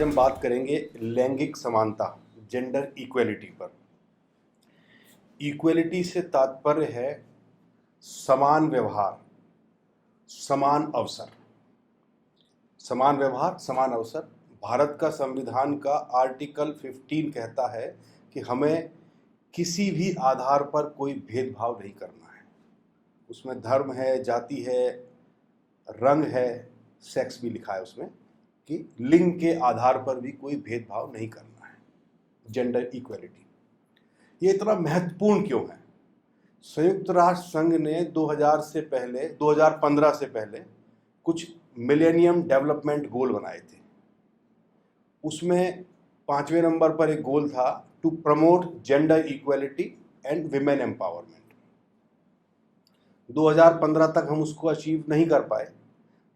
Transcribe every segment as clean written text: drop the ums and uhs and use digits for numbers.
हम बात करेंगे लैंगिक समानता, जेंडर इक्वेलिटी पर। इक्वेलिटी से तात्पर्य है समान व्यवहार, समान अवसर। समान व्यवहार, समान अवसर। भारत का संविधान का आर्टिकल 15 कहता है कि हमें किसी भी आधार पर कोई भेदभाव नहीं करना है। उसमें धर्म है, जाति है, रंग है, सेक्स भी लिखा है उसमें कि लिंग के आधार पर भी कोई भेदभाव नहीं करना है। जेंडर इक्वेलिटी ये इतना महत्वपूर्ण क्यों है? संयुक्त राष्ट्र संघ ने 2015 से पहले कुछ मिलेनियम डेवलपमेंट गोल बनाए थे। उसमें 5वें नंबर पर एक गोल था to promote gender equality and women empowerment. 2015 तक हम उसको अचीव नहीं कर पाए,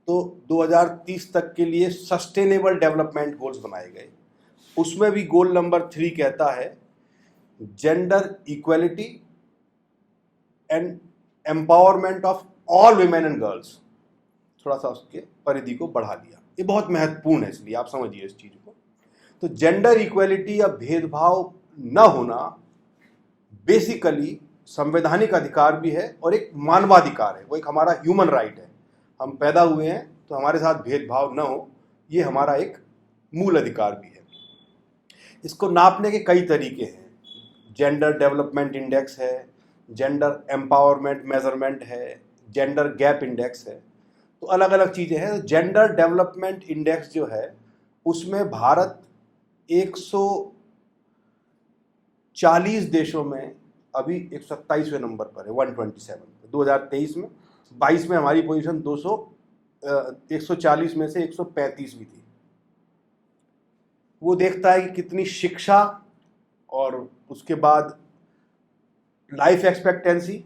तो 2030 तक के लिए सस्टेनेबल डेवलपमेंट गोल्स बनाए गए। उसमें भी गोल नंबर 3 कहता है gender equality and empowerment of all women and girls. थोड़ा सा उसके परिधि को बढ़ा दिया। ये बहुत महत्वपूर्ण है, इसलिए आप समझिए इस चीज को। तो जेंडर इक्वेलिटी या भेदभाव न होना बेसिकली संवैधानिक अधिकार भी है और एक मानवाधिकार है। वो एक हमारा ह्यूमन राइट है। हम पैदा हुए हैं तो हमारे साथ भेदभाव न हो, ये हमारा एक मूल अधिकार भी है। इसको नापने के कई तरीके हैं। जेंडर डेवलपमेंट इंडेक्स है, जेंडर एम्पावरमेंट मेजरमेंट है, जेंडर गैप इंडेक्स है। तो अलग अलग चीज़ें हैं। जेंडर डेवलपमेंट इंडेक्स जो है उसमें भारत 140 देशों में अभी 127वें नंबर पर है, 127। 2023 में 22 में हमारी पोजीशन 140 में से 135वीं थी। वो देखता है कि कितनी शिक्षा और उसके बाद लाइफ एक्सपेक्टेंसी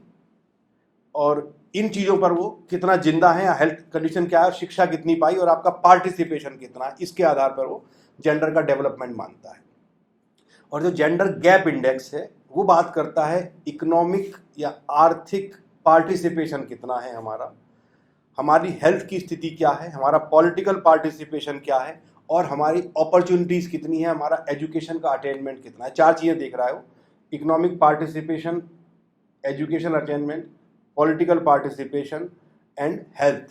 और इन चीज़ों पर वो कितना जिंदा है, हेल्थ कंडीशन क्या है, शिक्षा कितनी पाई और आपका पार्टिसिपेशन कितना है, इसके आधार पर वो जेंडर का डेवलपमेंट मानता है। और जो जेंडर गैप इंडेक्स है वो बात करता है इकोनॉमिक या आर्थिक पार्टिसिपेशन कितना है हमारा, हमारी हेल्थ की स्थिति क्या है, हमारा पॉलिटिकल पार्टिसिपेशन क्या है और हमारी अपॉर्चुनिटीज़ कितनी है, हमारा एजुकेशन का अटेनमेंट कितना है। 4 चीज़ें देख रहा है वो, economic participation, education attainment, political participation and health.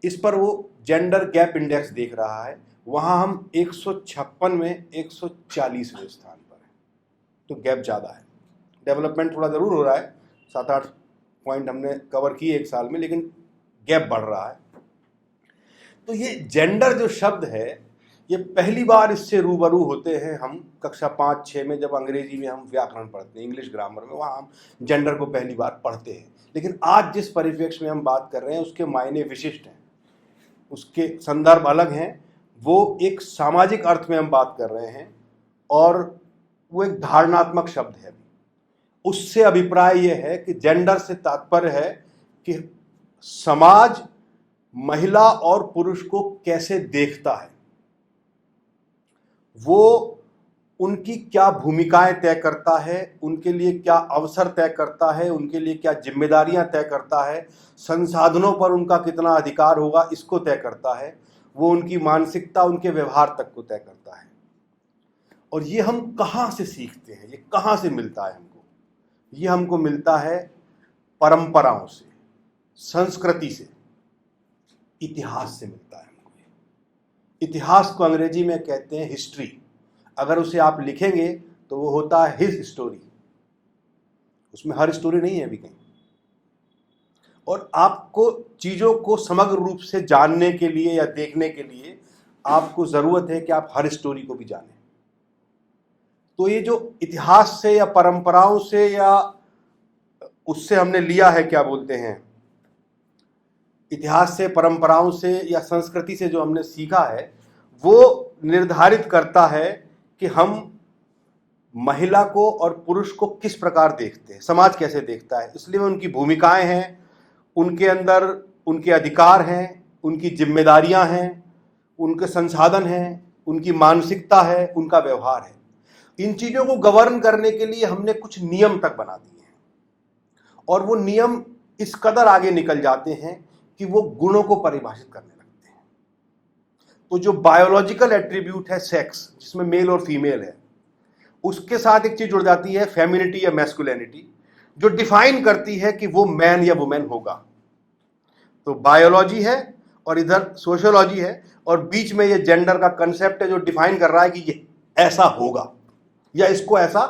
इस पर वो जेंडर गैप इंडेक्स देख रहा है। वहाँ हम 156 में 140वें स्थान पर है, तो गैप ज़्यादा है। डेवलपमेंट थोड़ा ज़रूर हो रहा है, 7-8 पॉइंट हमने कवर किए एक साल में, लेकिन गैप बढ़ रहा है। तो ये जेंडर जो शब्द है, ये पहली बार इससे रूबरू होते हैं हम कक्षा 5-6 में, जब अंग्रेजी में हम व्याकरण पढ़ते हैं, इंग्लिश ग्रामर में, वहाँ हम जेंडर को पहली बार पढ़ते हैं। लेकिन आज जिस परिप्रेक्ष्य में हम बात कर रहे हैं उसके मायने विशिष्ट हैं, उसके संदर्भ अलग हैं। वो एक सामाजिक अर्थ में हम बात कर रहे हैं और वो एक धारणात्मक शब्द है। उससे अभिप्राय ये है कि जेंडर से तात्पर्य है कि समाज महिला और पुरुष को कैसे देखता है, वो उनकी क्या भूमिकाएं तय करता है, उनके लिए क्या अवसर तय करता है, उनके लिए क्या जिम्मेदारियां तय करता है, संसाधनों पर उनका कितना अधिकार होगा, इसको तय करता है। वो उनकी मानसिकता, उनके व्यवहार तक को तय करता है। और ये हम कहाँ से सीखते हैं, ये कहाँ से मिलता है हमको? ये हमको मिलता है परंपराओं से, संस्कृति से, इतिहास से मिलता है हमको। इतिहास को अंग्रेजी में कहते हैं हिस्ट्री। अगर उसे आप लिखेंगे तो वो होता है हिज स्टोरी। उसमें हर स्टोरी नहीं है अभी कहीं। और आपको चीज़ों को समग्र रूप से जानने के लिए या देखने के लिए आपको ज़रूरत है कि आप हर स्टोरी को भी जानें। तो ये जो इतिहास से या परंपराओं से या उससे हमने लिया है, क्या बोलते हैं, इतिहास से, परंपराओं से या संस्कृति से जो हमने सीखा है, वो निर्धारित करता है कि हम महिला को और पुरुष को किस प्रकार देखते हैं, समाज कैसे देखता है। इसलिए उनकी भूमिकाएं हैं, उनके अंदर उनके अधिकार हैं, उनकी जिम्मेदारियां हैं, उनके संसाधन हैं, उनकी मानसिकता है, उनका व्यवहार है। इन चीज़ों को गवर्न करने के लिए हमने कुछ नियम तक बना दिए हैं और वो नियम इस कदर आगे निकल जाते हैं कि वो गुणों को परिभाषित करने लगते हैं। तो जो बायोलॉजिकल एट्रीब्यूट है सेक्स, जिसमें मेल और फीमेल है, उसके साथ एक चीज जुड़ जाती है फेमिनिटी या मैस्कुलिनिटी, जो डिफाइन करती है कि वो मैन या वुमेन होगा। तो बायोलॉजी है और इधर सोशियोलॉजी है, और बीच में ये जेंडर का कंसेप्ट है जो डिफाइन कर रहा है कि ये ऐसा होगा या इसको ऐसा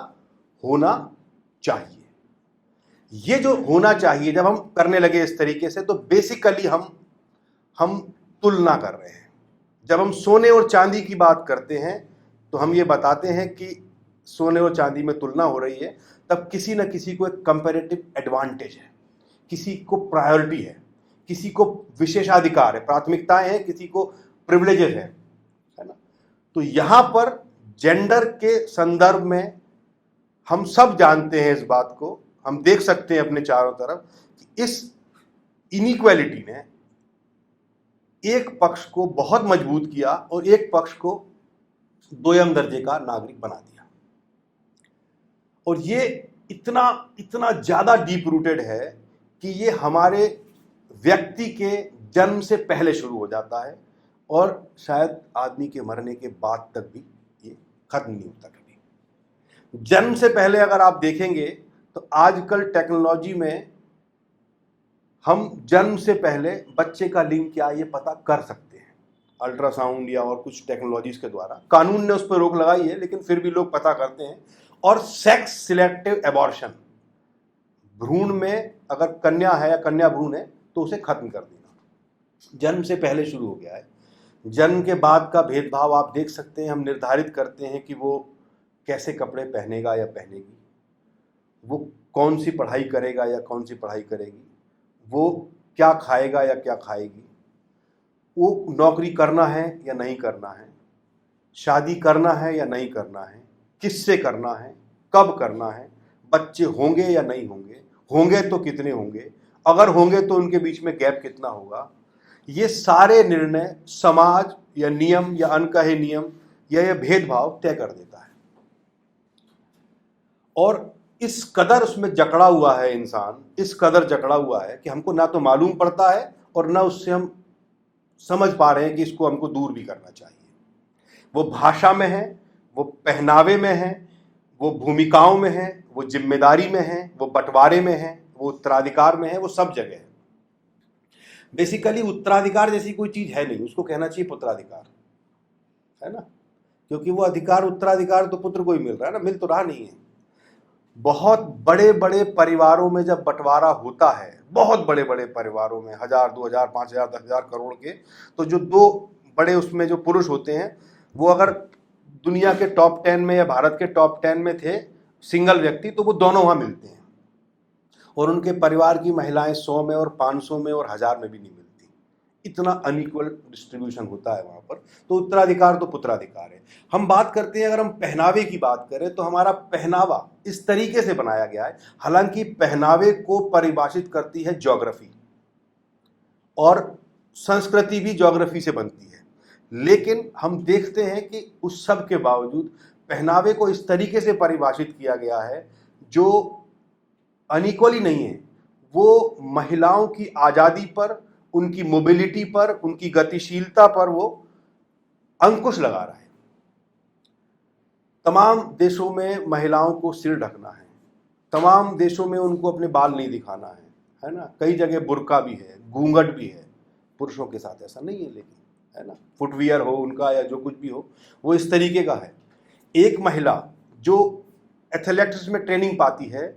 होना चाहिए। ये जो होना चाहिए जब हम करने लगे इस तरीके से, तो बेसिकली हम तुलना कर रहे हैं। जब हम सोने और चांदी की बात करते हैं तो हम ये बताते हैं कि सोने और चांदी में तुलना हो रही है, तब किसी न किसी को एक कंपैरेटिव एडवांटेज है, किसी को प्रायोरिटी है, किसी को विशेषाधिकार है, प्राथमिकताएं हैं, किसी को प्रिविलेजेस है ना। तो यहां पर जेंडर के संदर्भ में हम सब जानते हैं इस बात को, हम देख सकते हैं अपने चारों तरफ कि इस इनइक्वालिटी ने एक पक्ष को बहुत मजबूत किया और एक पक्ष को दोयम दर्जे का नागरिक बना दिया। और ये इतना इतना ज्यादा डीप रूटेड है कि ये हमारे व्यक्ति के जन्म से पहले शुरू हो जाता है और शायद आदमी के मरने के बाद तक भी ये खत्म नहीं होता कभी। जन्म से पहले अगर आप देखेंगे तो आजकल टेक्नोलॉजी में हम जन्म से पहले बच्चे का लिंग क्या ये पता कर सकते हैं, अल्ट्रासाउंड या और कुछ टेक्नोलॉजीज के द्वारा। कानून ने उस पर रोक लगाई है, लेकिन फिर भी लोग पता करते हैं। और सेक्स सिलेक्टिव एबॉर्शन, भ्रूण में अगर कन्या है या कन्या भ्रूण है तो उसे खत्म कर देना जन्म से पहले शुरू हो गया है। जन्म के बाद का भेदभाव आप देख सकते हैं। हम निर्धारित करते हैं कि वो कैसे कपड़े पहनेगा या पहनेगी, वो कौन सी पढ़ाई करेगा या कौन सी पढ़ाई करेगी, वो क्या खाएगा या क्या खाएगी, वो नौकरी करना है या नहीं करना है, शादी करना है या नहीं करना है, किससे करना है, कब करना है, बच्चे होंगे या नहीं होंगे, होंगे तो कितने होंगे, अगर होंगे तो उनके बीच में गैप कितना होगा। ये सारे निर्णय समाज या नियम या अनकहे नियम या ये भेदभाव तय कर देता है। और इस कदर उसमें जकड़ा हुआ है इंसान, इस कदर जकड़ा हुआ है कि हमको ना तो मालूम पड़ता है और ना उससे हम समझ पा रहे हैं कि इसको हमको दूर भी करना चाहिए। वो भाषा में है, वो पहनावे में है, वो भूमिकाओं में है, वो जिम्मेदारी में है, वो बंटवारे में है, वो उत्तराधिकार में है, वो सब जगह है। बेसिकली उत्तराधिकार जैसी कोई चीज है नहीं, उसको कहना चाहिए पुत्राधिकार, है ना, क्योंकि वो अधिकार उत्तराधिकार तो पुत्र को ही मिल रहा है ना, मिल तो रहा नहीं है। बहुत बड़े बड़े परिवारों में जब बंटवारा होता है, बहुत बड़े बड़े परिवारों में 1000, 2000, 5000, 10,000 करोड़ के, तो जो दो बड़े उसमें जो पुरुष होते हैं वो अगर दुनिया के टॉप 10 में या भारत के टॉप 10 में थे सिंगल व्यक्ति, तो वो दोनों वहां मिलते हैं। और उनके परिवार की महिलाएं 100 में और 500 में और 1000 में भी नहीं मिलती। इतना अनइक्वल डिस्ट्रीब्यूशन होता है वहां पर। तो उत्तराधिकार तो पुत्राधिकार है। हम बात करते हैं, अगर हम पहनावे की बात करें तो हमारा पहनावा इस तरीके से बनाया गया है, हालांकि पहनावे को परिभाषित करती है ज्योग्राफी और संस्कृति भी ज्योग्राफी से बनती है, लेकिन हम देखते हैं कि उस सब के बावजूद पहनावे को इस तरीके से परिभाषित किया गया है जो अनइक्वली नहीं है। वो महिलाओं की आज़ादी पर, उनकी मोबिलिटी पर, उनकी गतिशीलता पर वो अंकुश लगा रहा है। तमाम देशों में महिलाओं को सिर ढकना है, तमाम देशों में उनको अपने बाल नहीं दिखाना है ना। कई जगह बुर्का भी है, घूंघट भी है, पुरुषों के साथ ऐसा नहीं है, लेकिन है ना, फुटवियर हो उनका या जो कुछ भी हो वो इस तरीके का है। एक महिला जो एथलेटिक्स में ट्रेनिंग पाती है,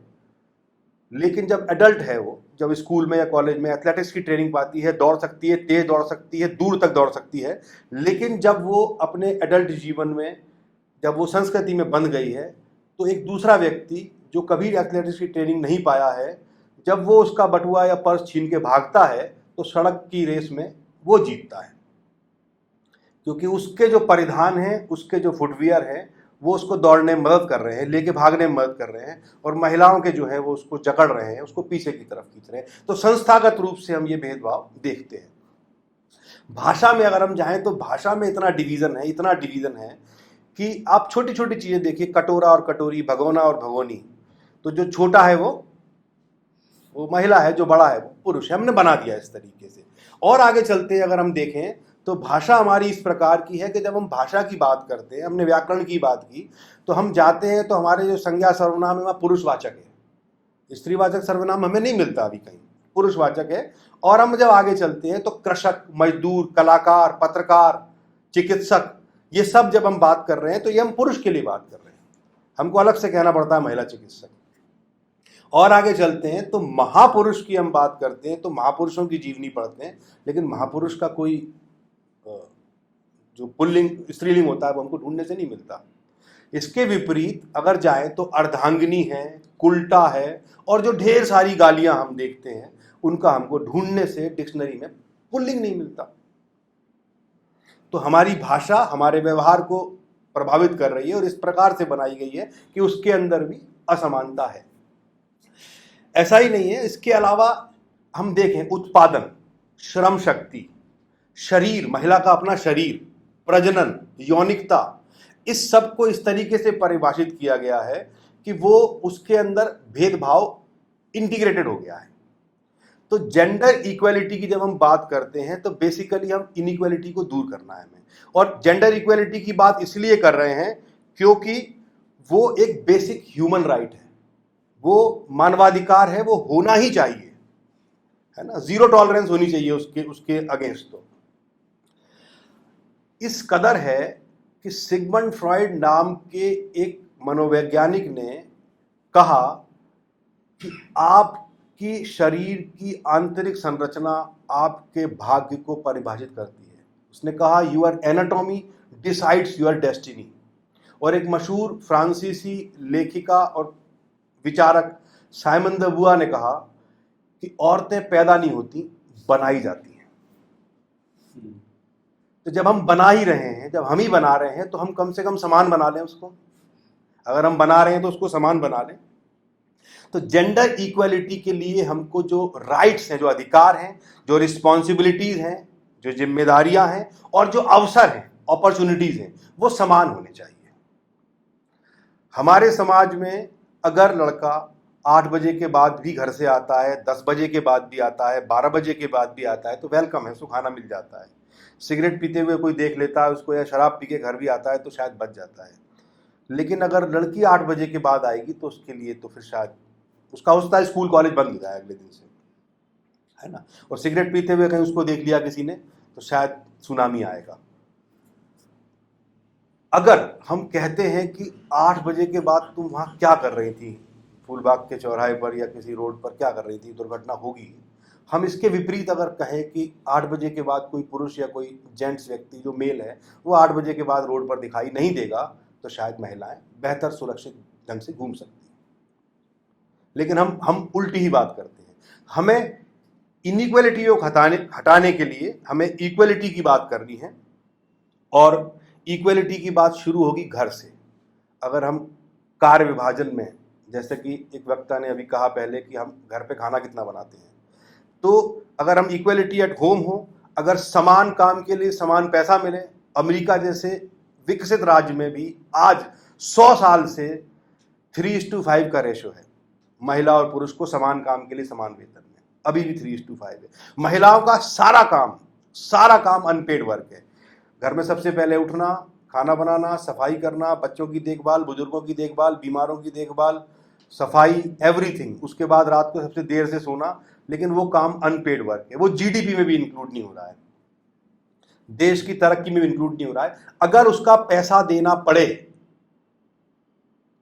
लेकिन जब एडल्ट है, वो जब स्कूल में या कॉलेज में एथलेटिक्स की ट्रेनिंग पाती है, दौड़ सकती है, तेज दौड़ सकती है, दूर तक दौड़ सकती है, लेकिन जब वो अपने एडल्ट जीवन में, जब वो संस्कृति में बंध गई है, तो एक दूसरा व्यक्ति जो कभी एथलेटिक्स की ट्रेनिंग नहीं पाया है, जब वो उसका बटुआ या पर्स छीन के भागता है तो सड़क की रेस में वो जीतता है, क्योंकि उसके जो परिधान हैं, उसके जो फुटवियर हैं, वो उसको दौड़ने में मदद कर रहे हैं, लेके भागने में मदद कर रहे हैं, और महिलाओं के जो है वो उसको जकड़ रहे हैं, उसको पीछे की तरफ खींच रहे हैं। तो संस्थागत रूप से हम ये भेदभाव देखते हैं। भाषा में अगर हम जाएं तो भाषा में इतना डिवीजन है कि आप छोटी छोटी चीजें देखिए, कटोरा और कटोरी, भगोना और भगोनी। तो जो छोटा है वो महिला है, जो बड़ा है वो पुरुष है, हमने बना दिया इस तरीके से। और आगे चलते अगर हम देखें तो भाषा हमारी इस प्रकार की है कि जब हम भाषा की बात करते हैं, हमने व्याकरण की बात की, तो हम जाते हैं तो हमारे जो संज्ञा सर्वनाम है वह पुरुषवाचक है, स्त्रीवाचक सर्वनाम हमें नहीं मिलता अभी कहीं, पुरुषवाचक है। और हम जब आगे चलते हैं तो कृषक, मजदूर, कलाकार, पत्रकार, चिकित्सक, ये सब जब हम बात कर रहे हैं तो ये हम पुरुष के लिए बात कर रहे हैं, हमको अलग से कहना पड़ता है महिला चिकित्सक। और आगे चलते हैं तो महापुरुष की हम बात करते हैं तो महापुरुषों की जीवनी पढ़ते हैं, लेकिन महापुरुष का कोई जो पुल्लिंग स्त्रीलिंग होता है वो हमको ढूंढने से नहीं मिलता। इसके विपरीत अगर जाए तो अर्धांगिनी है, कुल्टा है, और जो ढेर सारी गालियां हम देखते हैं उनका हमको ढूंढने से डिक्शनरी में पुल्लिंग नहीं मिलता। तो हमारी भाषा हमारे व्यवहार को प्रभावित कर रही है और इस प्रकार से बनाई गई है कि उसके अंदर भी असमानता है। ऐसा ही नहीं है, इसके अलावा हम देखें उत्पादन, श्रम शक्ति, शरीर, महिला का अपना शरीर, प्रजनन, यौनिकता, इस सब को इस तरीके से परिभाषित किया गया है कि वो उसके अंदर भेदभाव इंटीग्रेटेड हो गया है। तो जेंडर इक्वालिटी की जब हम बात करते हैं तो बेसिकली हम इनइक्वालिटी को दूर करना है हमें, और जेंडर इक्वालिटी की बात इसलिए कर रहे हैं क्योंकि वो एक बेसिक ह्यूमन राइट है, वो मानवाधिकार है, वो होना ही चाहिए, है ना, जीरो टॉलरेंस होनी चाहिए उसके अगेंस्ट। तो इस कदर है कि सिगमंड फ्रॉइड नाम के एक मनोवैज्ञानिक ने कहा कि आपकी शरीर की आंतरिक संरचना आपके भाग्य को परिभाषित करती है। उसने कहा your anatomy decides your destiny. और एक मशहूर फ्रांसीसी लेखिका और विचारक साइमन द बुआ ने कहा कि औरतें पैदा नहीं होती, बनाई जाती हैं। तो जब हम बना ही रहे हैं, जब हम ही बना रहे हैं, तो हम कम से कम समान बना लें उसको। अगर हम बना रहे हैं तो उसको समान बना लें। तो जेंडर इक्वालिटी के लिए हमको जो राइट्स हैं, जो अधिकार हैं, जो रिस्पॉन्सिबिलिटीज हैं, जो जिम्मेदारियां हैं और जो अवसर हैं, अपॉर्चुनिटीज हैं, वो समान होने चाहिए। हमारे समाज में अगर लड़का 8 बजे के बाद भी घर से आता है, 10 बजे के बाद भी आता है, 12 बजे के बाद भी आता है तो वेलकम है, उसको खाना मिल जाता है। सिगरेट पीते हुए कोई देख लेता है उसको, या शराब पी के घर भी आता है तो शायद बच जाता है। लेकिन अगर लड़की 8 बजे के बाद आएगी तो उसके लिए तो फिर शायद उसका स्कूल कॉलेज बंद हो जाए अगले दिन से, है ना। और सिगरेट पीते हुए कहीं उसको देख लिया किसी ने तो शायद सुनामी आएगा। अगर हम कहते हैं कि 8 बजे के बाद तुम वहाँ क्या कर रही थी, फूलबाग के चौराहे पर या किसी रोड पर क्या कर रही थी, दुर्घटना होगी। हम इसके विपरीत अगर कहें कि 8 बजे के बाद कोई पुरुष या कोई जेंट्स व्यक्ति जो मेल है वो 8 बजे के बाद रोड पर दिखाई नहीं देगा तो शायद महिलाएं बेहतर सुरक्षित ढंग से घूम सकती हैं। लेकिन हम उल्टी ही बात करते हैं। हमें इनइक्वालिटी को हटाने के लिए हमें इक्वलिटी की बात करनी है, और इक्वलिटी की बात शुरू होगी घर से। अगर हम कार्य विभाजन में, जैसे कि एक वक्ता ने अभी कहा पहले कि हम घर पे खाना कितना बनाते हैं, तो अगर हम इक्वलिटी एट होम हो, अगर समान काम के लिए समान पैसा मिले, अमेरिका जैसे विकसित राज्य में भी आज 100 साल से 3:5 का रेशो है, महिला और पुरुष को समान काम के लिए समान वेतन में, अभी भी 3:5 है। महिलाओं का सारा काम अनपेड वर्क है। घर में सबसे पहले उठना, खाना बनाना, सफाई करना, बच्चों की देखभाल, बुजुर्गों की देखभाल, बीमारों की देखभाल, सफाई, एवरीथिंग। उसके बाद रात को सबसे देर से सोना, लेकिन वो काम अनपेड वर्क है। वो जीडीपी में भी इंक्लूड नहीं हो रहा है, देश की तरक्की में भी इंक्लूड नहीं हो रहा है। अगर उसका पैसा देना पड़े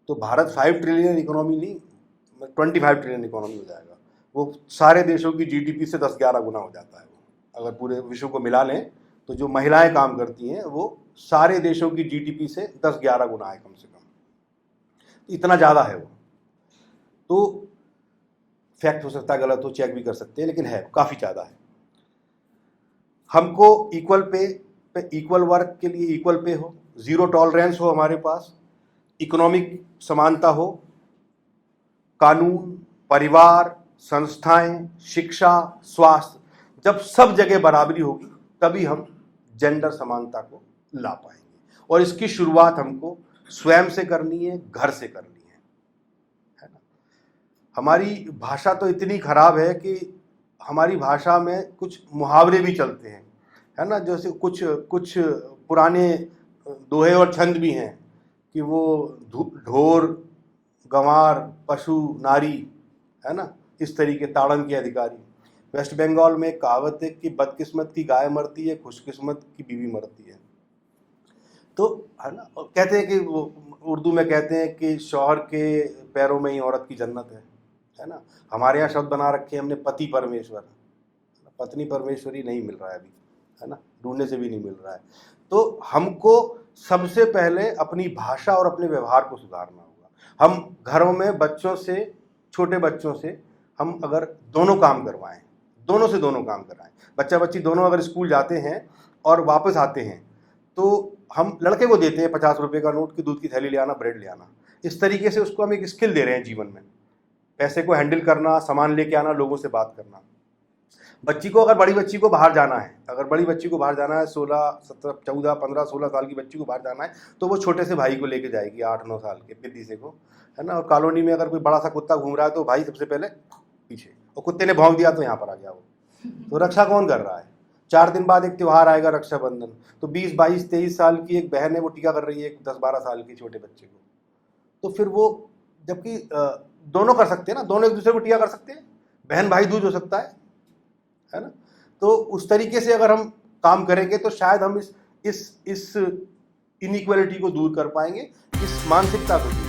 तो भारत 5 ट्रिलियन इकोनॉमी नहीं, 25 ट्रिलियन इकोनॉमी हो जाएगा। वो सारे देशों की जीडीपी से 10-11 गुना हो जाता है। वो अगर पूरे विश्व को मिला लें तो जो महिलाएं काम करती हैं वो सारे देशों की जीडीपी से 10-11 गुना है कम से कम। इतना ज़्यादा है वो। तो फैक्ट हो सकता है गलत हो, चेक भी कर सकते हैं, लेकिन है काफ़ी ज़्यादा है। हमको इक्वल पे इक्वल वर्क के लिए इक्वल पे हो, जीरो टॉलरेंस हो हमारे पास, इकोनॉमिक समानता हो, कानून, परिवार, संस्थाएं, शिक्षा, स्वास्थ्य, जब सब जगह बराबरी होगी तभी हम जेंडर समानता को ला पाएंगे। और इसकी शुरुआत हमको स्वयं से करनी है, घर से करनी है ना। हमारी भाषा तो इतनी खराब है कि हमारी भाषा में कुछ मुहावरे भी चलते हैं, है ना, जैसे कुछ कुछ पुराने दोहे और छंद भी हैं कि वो ढोर गंवार पशु नारी, है ना, इस तरीके ताड़न के अधिकारी। वेस्ट बंगाल में एक कहावत है कि बदकिस्मत की गाय मरती है, खुशकिस्मत की बीवी मरती है। तो है ना, और कहते हैं कि वो उर्दू में कहते हैं कि शौहर के पैरों में ही औरत की जन्नत है ना। हमारे यहाँ शब्द बना रखे हैं हमने पति परमेश्वर, पत्नी परमेश्वरी नहीं मिल रहा है अभी, है ना, ढूंढने से भी नहीं मिल रहा है। तो हमको सबसे पहले अपनी भाषा और अपने व्यवहार को सुधारना होगा। हम घरों में बच्चों से, छोटे बच्चों से हम अगर दोनों काम करवाएं, दोनों से दोनों काम कराएं, बच्चा बच्ची दोनों अगर स्कूल जाते हैं और वापस आते हैं तो हम लड़के को देते हैं 50 रुपये का नोट कि दूध की थैली ले आना, ब्रेड ले आना। इस तरीके से उसको हम एक स्किल दे रहे हैं जीवन में, पैसे को हैंडल करना, सामान लेके आना, लोगों से बात करना। बच्ची को, अगर बड़ी बच्ची को बाहर जाना है, अगर बड़ी बच्ची को बाहर जाना है, 16, 17, 14, 15, 16 साल की बच्ची को बाहर जाना है, तो वो छोटे से भाई को लेके जाएगी 8-9 साल के पिद्दी से को, है ना। और कॉलोनी में अगर कोई बड़ा सा कुत्ता घूम रहा है तो भाई सबसे पहले पीछे, और कुत्ते ने भौंक दिया तो यहाँ पर आ गया वो। तो रक्षा कौन कर रहा है? 4 दिन बाद एक त्यौहार आएगा रक्षाबंधन, तो 20, 22, 23 साल की एक बहन है, वो टीका कर रही है एक 10-12 साल के छोटे बच्चे को। तो फिर वो, जबकि दोनों कर सकते हैं ना, दोनों एक दूसरे को टीका कर सकते हैं, बहन भाई दूज हो सकता है ना। तो उस तरीके से अगर हम काम करेंगे तो शायद हम इस इनइक्वालिटी को दूर कर पाएंगे, इस मानसिकता को दूर